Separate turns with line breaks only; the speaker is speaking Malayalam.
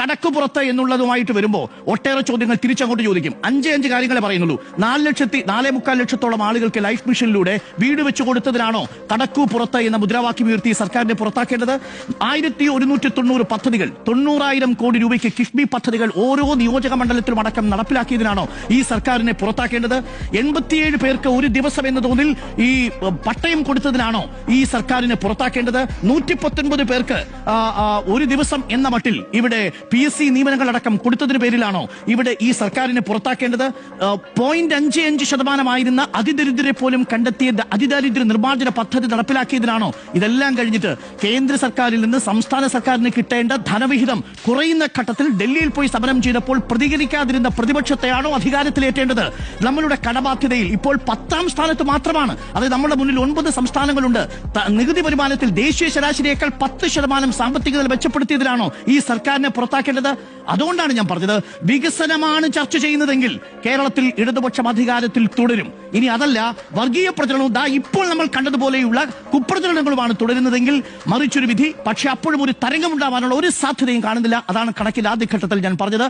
കടക്കുപുറത്ത് എന്നുള്ളതുമായിട്ട് വരുമ്പോൾ ഒട്ടേറെ ചോദ്യങ്ങൾ തിരിച്ചങ്ങോട്ട് ചോദിക്കും. അഞ്ച് കാര്യങ്ങളെ പറയുന്നുള്ളൂ. 4,4.25 ലക്ഷത്തോളം ആളുകൾക്ക് ലൈഫ് മിഷനിലൂടെ വീട് വെച്ചു കൊടുത്തതിനാണോ കടക്കുപുറത്ത് എന്ന മുദ്രാവാക്യം ഉയർത്തി സർക്കാരിനെ പുറത്താക്കേണ്ടത്? 1190 പദ്ധതികൾ, 90,000 കോടി രൂപയ്ക്ക് കിഫ്ബി പദ്ധതികൾ ഓരോ നിയോജക മണ്ഡലത്തിലും അടക്കം നടപ്പിലാക്കിയതിനാണോ ഈ സർക്കാരിനെ പുറത്താക്കേണ്ടത്? 87 പേർക്ക് ഒരു ദിവസം എന്ന തോതിൽ ഈ പട്ടയം കൊടുത്തതിനാണോ ഈ സർക്കാരിനെ പുറത്താക്കേണ്ടത്? 119 പേർക്ക് ഒരു ദിവസം എന്ന മട്ടിൽ ഇവിടെ PSC നിയമനങ്ങളടക്കം കൊടുത്തതിന് പേരിലാണോ ഇവിടെ ഈ സർക്കാരിനെ പുറത്താക്കേണ്ടത്? 0.55% അതിദരിദ്രരെ പോലും കണ്ടെത്തിയ അതിദാരിദ്ര്യ നിർമ്മാർജ്ജന പദ്ധതി നടപ്പിലാക്കിയതിനാണോ? ഇതെല്ലാം കഴിഞ്ഞിട്ട് കേന്ദ്ര സർക്കാരിൽ നിന്ന് സംസ്ഥാന സർക്കാരിന് കിട്ടേണ്ട ധനവിഹിതം കുറയുന്ന ഘട്ടത്തിൽ ഡൽഹിയിൽ പോയി സമരം ചെയ്തപ്പോൾ പ്രതികരിക്കാതിരുന്ന പ്രതിപക്ഷത്തെയാണോ അധികാരത്തിലേറ്റേണ്ടത്? നമ്മളുടെ കടബാധ്യതയിൽ ഇപ്പോൾ 10ാം സ്ഥാനത്ത് മാത്രമാണ്. അതായത് നമ്മുടെ മുന്നിൽ 9 സംസ്ഥാനങ്ങളുണ്ട്. നികുതി വരുമാനത്തിൽ ദേശീയ ശരാശരിയേക്കാൾ 10% സാമ്പത്തികത മെച്ചപ്പെടുത്തിയതിനാണോ ഈ സർക്കാരിനെ പുറത്താക്കേണ്ടത്? അതുകൊണ്ടാണ് ഞാൻ പറഞ്ഞത്, വികസനമാണ് ചർച്ച ചെയ്യുന്നതെങ്കിൽ കേരളത്തിൽ ഇടതുപക്ഷം അധികാരത്തിൽ തുടരും. ഇനി അതല്ല, വർഗീയ പ്രചരണവും ഇപ്പോൾ നമ്മൾ കണ്ടതുപോലെയുള്ള കുപ്രചരണങ്ങളുമാണ് തുടരുന്നതെങ്കിൽ മറിച്ചൊരു വിധി. പക്ഷെ അപ്പോഴും ഒരു തരംഗമുണ്ടാവാനുള്ള ഒരു സാധ്യതയും കാണുന്നില്ല. അതാണ് കണക്കിൽ ആദ്യഘട്ടത്തിൽ ഞാൻ പറഞ്ഞത്.